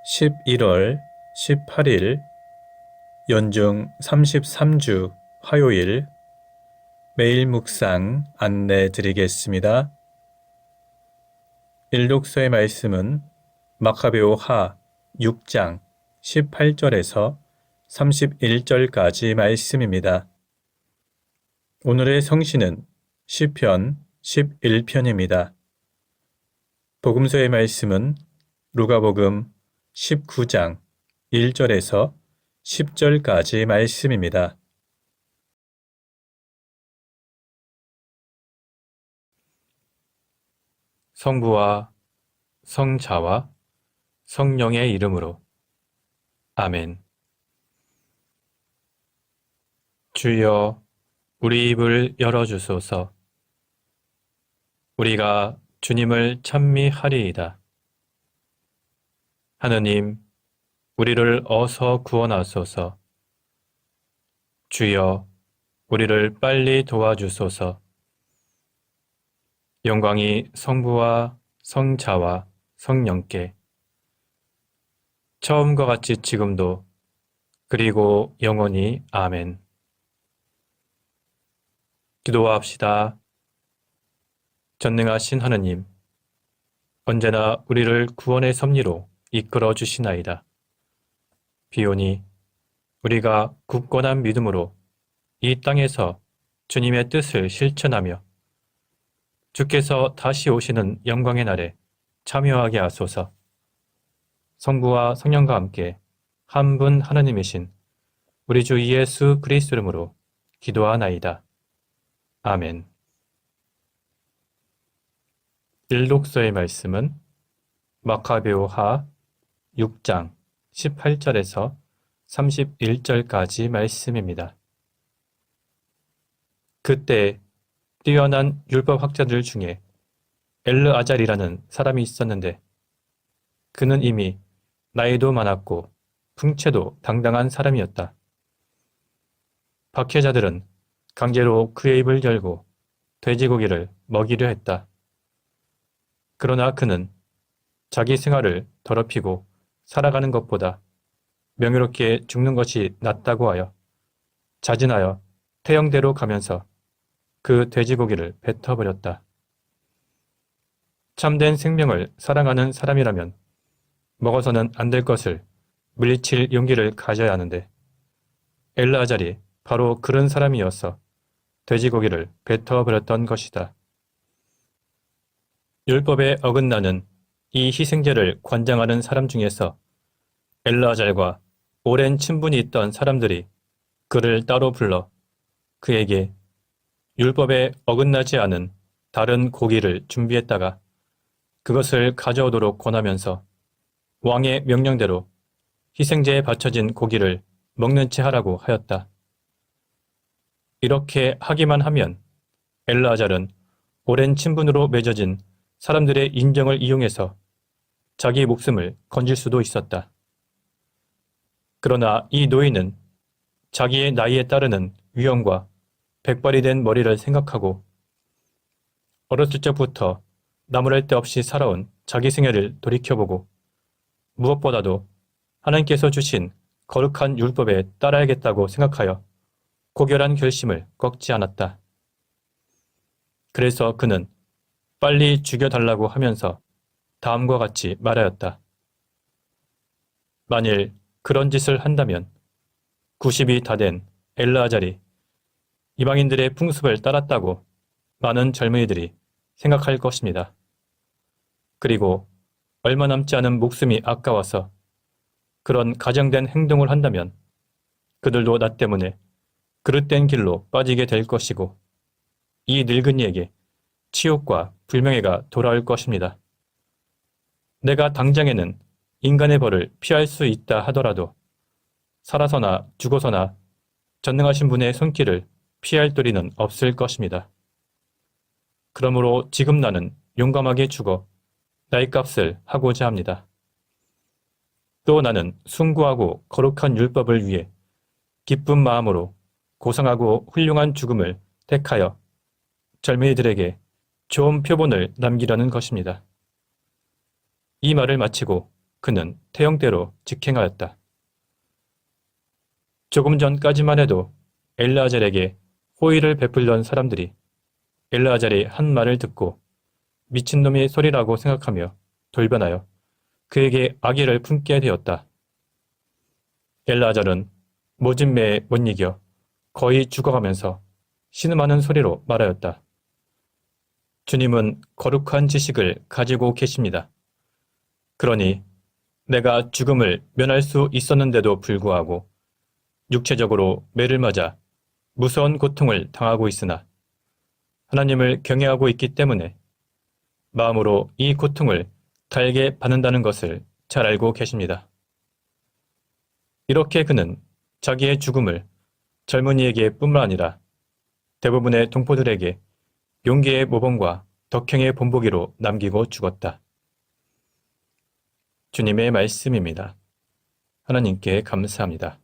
11월 18일 연중 33주 화요일 매일 묵상 안내 드리겠습니다. 일독서의 말씀은 마카베오 하 6장 18절에서 31절까지 말씀입니다. 오늘의 성시는 시편 11편입니다. 복음서의 말씀은 루가복음 19장 1절에서 10절까지 말씀입니다. 성부와 성자와 성령의 이름으로 아멘. 주여 우리 입을 열어주소서. 우리가 주님을 찬미하리이다. 하느님, 우리를 어서 구원하소서. 주여, 우리를 빨리 도와주소서. 영광이 성부와 성자와 성령께 처음과 같이 지금도 그리고 영원히 아멘. 기도합시다. 전능하신 하느님, 언제나 우리를 구원의 섭리로 이끌어 주시나이다. 비오니 우리가 굳건한 믿음으로 이 땅에서 주님의 뜻을 실천하며 주께서 다시 오시는 영광의 날에 참여하게 하소서. 성부와 성령과 함께 한 분 하나님이신 우리 주 예수 그리스도 이름으로 기도하나이다. 아멘. 일독서의 말씀은 마카베오 하 6장 18절에서 31절까지 말씀입니다. 그때 뛰어난 율법학자들 중에 엘르아잘이라는 사람이 있었는데 그는 이미 나이도 많았고 풍채도 당당한 사람이었다. 박해자들은 강제로 그의 입을 열고 돼지고기를 먹이려 했다. 그러나 그는 자기 생활을 더럽히고 살아가는 것보다 명예롭게 죽는 것이 낫다고 하여 자진하여 태형대로 가면서 그 돼지고기를 뱉어버렸다. 참된 생명을 사랑하는 사람이라면 먹어서는 안 될 것을 물리칠 용기를 가져야 하는데 엘르아잘이 바로 그런 사람이어서 돼지고기를 뱉어버렸던 것이다. 율법에 어긋나는 이 희생제를 관장하는 사람 중에서 엘르아잘과 오랜 친분이 있던 사람들이 그를 따로 불러 그에게 율법에 어긋나지 않은 다른 고기를 준비했다가 그것을 가져오도록 권하면서 왕의 명령대로 희생제에 바쳐진 고기를 먹는 채 하라고 하였다. 이렇게 하기만 하면 엘르아잘은 오랜 친분으로 맺어진 사람들의 인정을 이용해서 자기 목숨을 건질 수도 있었다. 그러나 이 노인은 자기의 나이에 따르는 위험과 백발이 된 머리를 생각하고 어렸을 적부터 나무랄 데 없이 살아온 자기 생애를 돌이켜보고 무엇보다도 하나님께서 주신 거룩한 율법에 따라야겠다고 생각하여 고결한 결심을 꺾지 않았다. 그래서 그는 빨리 죽여달라고 하면서 다음과 같이 말하였다. 만일 그런 짓을 한다면 90이 다 된 엘르아잘이 이방인들의 풍습을 따랐다고 많은 젊은이들이 생각할 것입니다. 그리고 얼마 남지 않은 목숨이 아까워서 그런 가정된 행동을 한다면 그들도 나 때문에 그릇된 길로 빠지게 될 것이고 이 늙은이에게 치욕과 불명예가 돌아올 것입니다. 내가 당장에는 인간의 벌을 피할 수 있다 하더라도 살아서나 죽어서나 전능하신 분의 손길을 피할 도리는 없을 것입니다. 그러므로 지금 나는 용감하게 죽어 나의 값을 하고자 합니다. 또 나는 숭고하고 거룩한 율법을 위해 기쁜 마음으로 고상하고 훌륭한 죽음을 택하여 젊은이들에게 좋은 표본을 남기려는 것입니다. 이 말을 마치고 그는 태형대로 직행하였다. 조금 전까지만 해도 엘르아잘에게 호의를 베풀던 사람들이 엘르아잘이 한 말을 듣고 미친놈의 소리라고 생각하며 돌변하여 그에게 악의를 품게 되었다. 엘르아잘은 모진 매에 못 이겨 거의 죽어가면서 신음하는 소리로 말하였다. 주님은 거룩한 지식을 가지고 계십니다. 그러니 내가 죽음을 면할 수 있었는데도 불구하고 육체적으로 매를 맞아 무서운 고통을 당하고 있으나 하나님을 경외하고 있기 때문에 마음으로 이 고통을 달게 받는다는 것을 잘 알고 계십니다. 이렇게 그는 자기의 죽음을 젊은이에게 뿐만 아니라 대부분의 동포들에게 용기의 모범과 덕행의 본보기로 남기고 죽었다. 주님의 말씀입니다. 하나님께 감사합니다.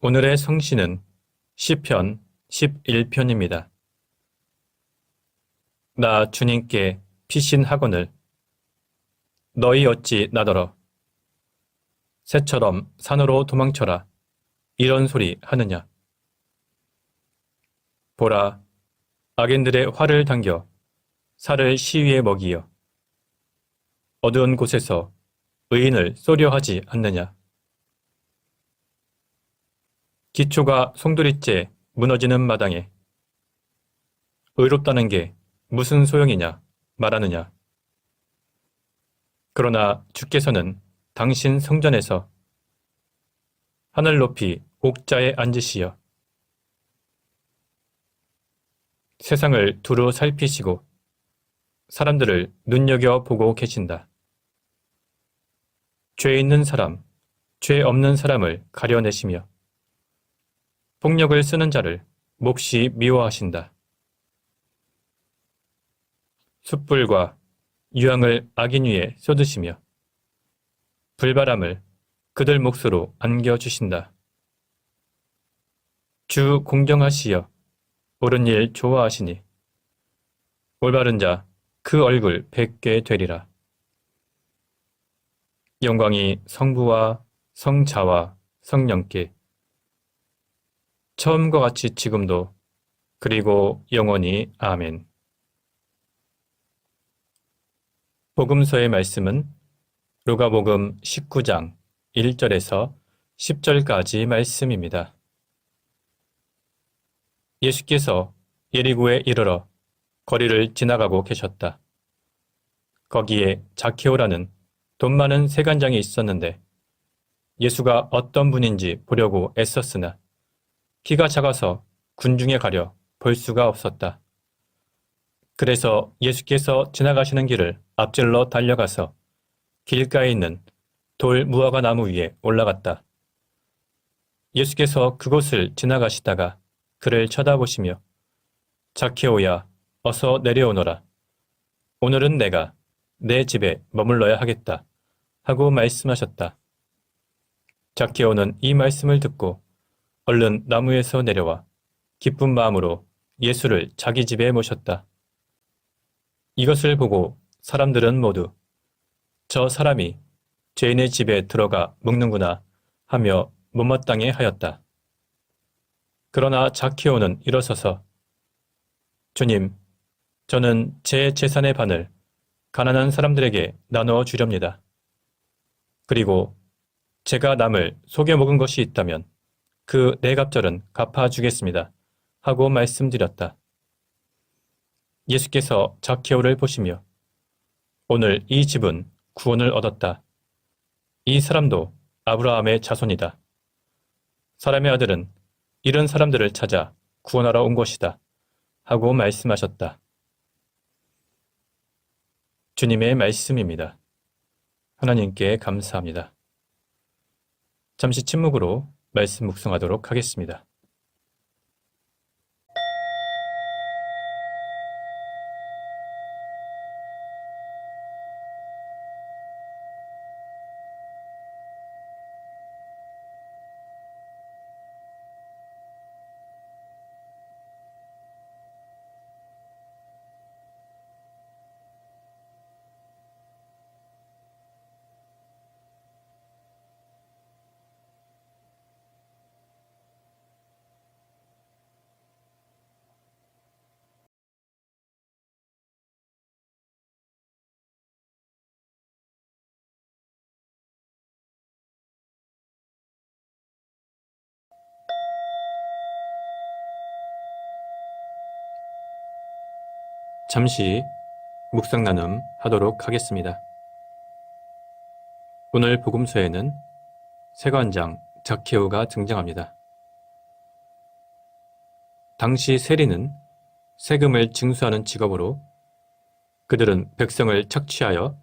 오늘의 성시는 시편 11편입니다. 나 주님께 피신하거늘 너희 어찌 나더러 새처럼 산으로 도망쳐라 이런 소리 하느냐. 보라, 악인들의 활을 당겨 살을 시위에 먹이어 어두운 곳에서 의인을 쏘려 하지 않느냐. 기초가 송두리째 무너지는 마당에 의롭다는 게 무슨 소용이냐 말하느냐. 그러나 주께서는 당신 성전에서 하늘 높이 옥자에 앉으시어 세상을 두루 살피시고 사람들을 눈여겨보고 계신다. 죄 있는 사람, 죄 없는 사람을 가려내시며 폭력을 쓰는 자를 몹시 미워하신다. 숯불과 유황을 악인 위에 쏟으시며 불바람을 그들 몫으로 안겨주신다. 주 공정하시여 옳은 일 좋아하시니 올바른 자 그 얼굴 뵙게 되리라. 영광이 성부와 성자와 성령께 처음과 같이 지금도 그리고 영원히 아멘. 복음서의 말씀은 루가복음 19장 1절에서 10절까지 말씀입니다. 예수께서 예리고에 이르러 거리를 지나가고 계셨다. 거기에 자케오라는 돈 많은 세간장이 있었는데 예수가 어떤 분인지 보려고 애썼으나 키가 작아서 군중에 가려 볼 수가 없었다. 그래서 예수께서 지나가시는 길을 앞질러 달려가서 길가에 있는 돌 무화과 나무 위에 올라갔다. 예수께서 그곳을 지나가시다가 그를 쳐다보시며 자케오야 어서 내려오너라. 오늘은 내가 내 집에 머물러야 하겠다 하고 말씀하셨다. 자케오는 이 말씀을 듣고 얼른 나무에서 내려와 기쁜 마음으로 예수를 자기 집에 모셨다. 이것을 보고 사람들은 모두 저 사람이 죄인의 집에 들어가 묵는구나 하며 못마땅해 하였다. 그러나 자케오는 일어서서 주님, 저는 제 재산의 반을 가난한 사람들에게 나누어 주렵니다. 그리고 제가 남을 속여 먹은 것이 있다면 그 네 갑절은 갚아주겠습니다. 하고 말씀드렸다. 예수께서 자케오를 보시며 오늘 이 집은 구원을 얻었다. 이 사람도 아브라함의 자손이다. 사람의 아들은 이런 사람들을 찾아 구원하러 온 것이다. 하고 말씀하셨다. 주님의 말씀입니다. 하나님께 감사합니다. 잠시 침묵으로 말씀 묵상하도록 하겠습니다. 잠시 묵상 나눔 하도록 하겠습니다. 오늘 복음서에는 세관장 zakhe오가 등장합니다. 당시 세리는 세금을 징수하는 직업으로 그들은 백성을 착취하여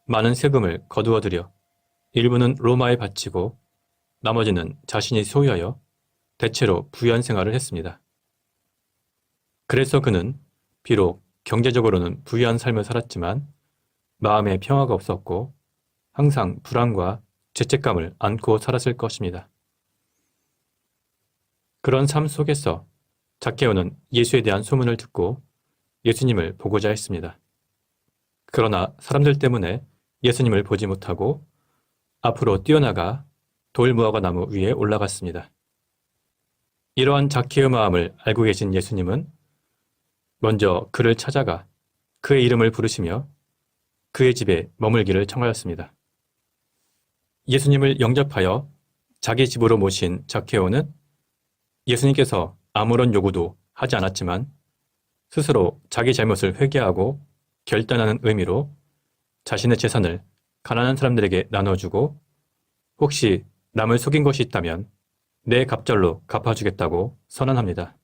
많은 세금을 거두어들여 일부는 로마에 바치고 나머지는 자신이 소유하여 대체로 부연 생활을 했습니다. 그래서 그는 비록 경제적으로는 부유한 삶을 살았지만 마음에 평화가 없었고 항상 불안과 죄책감을 안고 살았을 것입니다. 그런 삶 속에서 zakhe오는 예수에 대한 소문을 듣고 예수님을 보고자 했습니다. 그러나 사람들 때문에 예수님을 보지 못하고 앞으로 뛰어나가 돌무화과 나무 위에 올라갔습니다. 이러한 zakhe오의 마음을 알고 계신 예수님은 먼저 그를 찾아가 그의 이름을 부르시며 그의 집에 머물기를 청하였습니다. 예수님을 영접하여 자기 집으로 모신 zakhe오는 예수님께서 아무런 요구도 하지 않았지만 스스로 자기 잘못을 회개하고 결단하는 의미로 자신의 재산을 가난한 사람들에게 나눠주고 혹시 남을 속인 것이 있다면 내 갑절로 갚아주겠다고 선언합니다.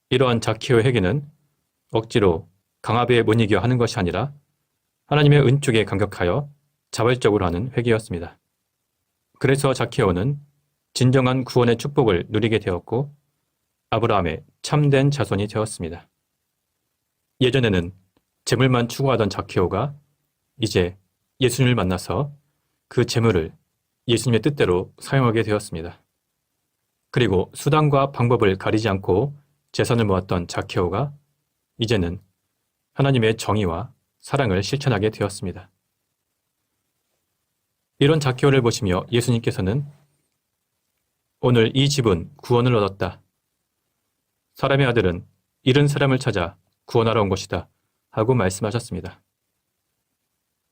이러한 zakhe오의 회개는 억지로 강압에 못 이겨 하는 것이 아니라 하나님의 은총에 감격하여 자발적으로 하는 회개였습니다. 그래서 zakhe오는 진정한 구원의 축복을 누리게 되었고 아브라함의 참된 자손이 되었습니다. 예전에는 재물만 추구하던 zakhe오가 이제 예수님을 만나서 그 재물을 예수님의 뜻대로 사용하게 되었습니다. 그리고 수단과 방법을 가리지 않고 재산을 모았던 zakhe오가 이제는 하나님의 정의와 사랑을 실천하게 되었습니다. 이런 zakhe오를 보시며 예수님께서는 오늘 이 집은 구원을 얻었다. 사람의 아들은 잃은 사람을 찾아 구원하러 온 것이다. 하고 말씀하셨습니다.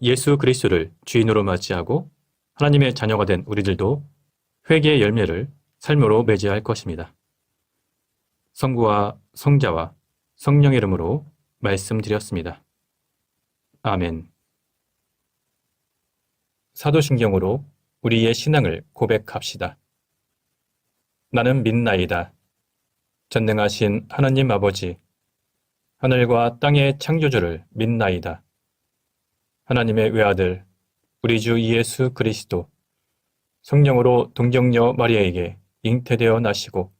예수 그리스도를 주인으로 맞이하고 하나님의 자녀가 된 우리들도 회개의 열매를 삶으로 맺어야 할 것입니다. 성부와 성자와 성령의 이름으로 말씀드렸습니다. 아멘. 사도신경으로 우리의 신앙을 고백합시다. 나는 믿나이다. 전능하신 하나님 아버지, 하늘과 땅의 창조주를 믿나이다. 하나님의 외아들, 우리 주 예수 그리스도, 성령으로 동정녀 마리아에게 잉태되어 나시고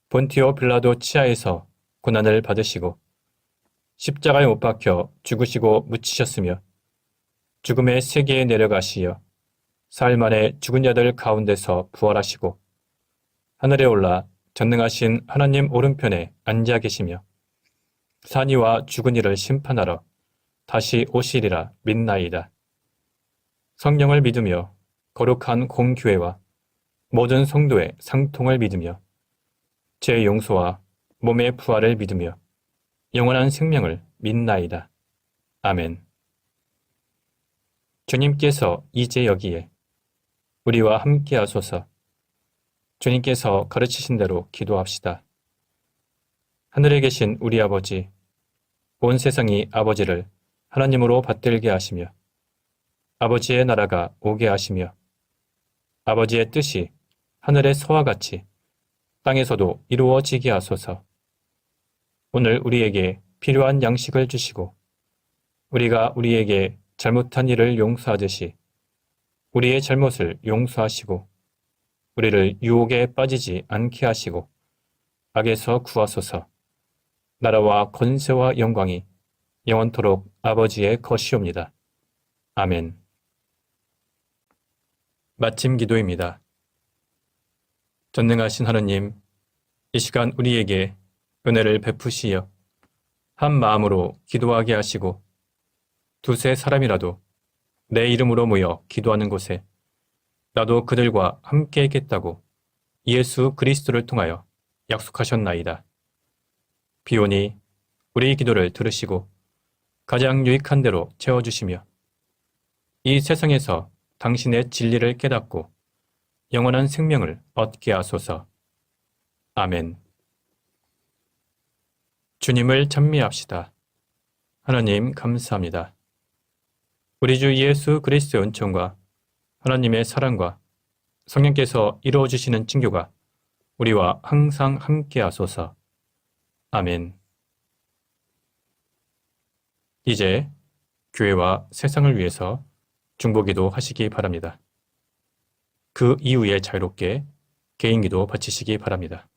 본티오 빌라도 치하에서 고난을 받으시고 십자가에 못 박혀 죽으시고 묻히셨으며 죽음의 세계에 내려가시어 사흘 만에 죽은 자들 가운데서 부활하시고 하늘에 올라 전능하신 하나님 오른편에 앉아 계시며 산이와 죽은 이를 심판하러 다시 오시리라 믿나이다. 성령을 믿으며 거룩한 공교회와 모든 성도의 상통을 믿으며 죄 용서와 몸의 부활을 믿으며 영원한 생명을 믿나이다. 아멘. 주님께서 이제 여기에 우리와 함께 하소서. 주님께서 가르치신 대로 기도합시다. 하늘에 계신 우리 아버지, 온 세상이 아버지를 하나님으로 받들게 하시며 아버지의 나라가 오게 하시며 아버지의 뜻이 하늘에서와 같이 땅에서도 이루어지게 하소서. 오늘 우리에게 필요한 양식을 주시고 우리가 우리에게 잘못한 일을 용서하듯이 우리의 잘못을 용서하시고 우리를 유혹에 빠지지 않게 하시고 악에서 구하소서. 나라와 권세와 영광이 영원토록 아버지의 것이옵니다. 아멘. 마침 기도입니다. 전능하신 하느님, 이 시간 우리에게 은혜를 베푸시어 한 마음으로 기도하게 하시고 두세 사람이라도 내 이름으로 모여 기도하는 곳에 나도 그들과 함께 있겠다고 예수 그리스도를 통하여 약속하셨나이다. 비오니 우리 기도를 들으시고 가장 유익한 대로 채워주시며 이 세상에서 당신의 진리를 깨닫고 영원한 생명을 얻게 하소서. 아멘. 주님을 찬미합시다. 하나님 감사합니다. 우리 주 예수 그리스도의 은총과 하나님의 사랑과 성령께서 이루어 주시는 징교가 우리와 항상 함께 하소서. 아멘. 이제 교회와 세상을 위해서 중보기도 하시기 바랍니다. 그 이후에 자유롭게 개인기도 바치시기 바랍니다.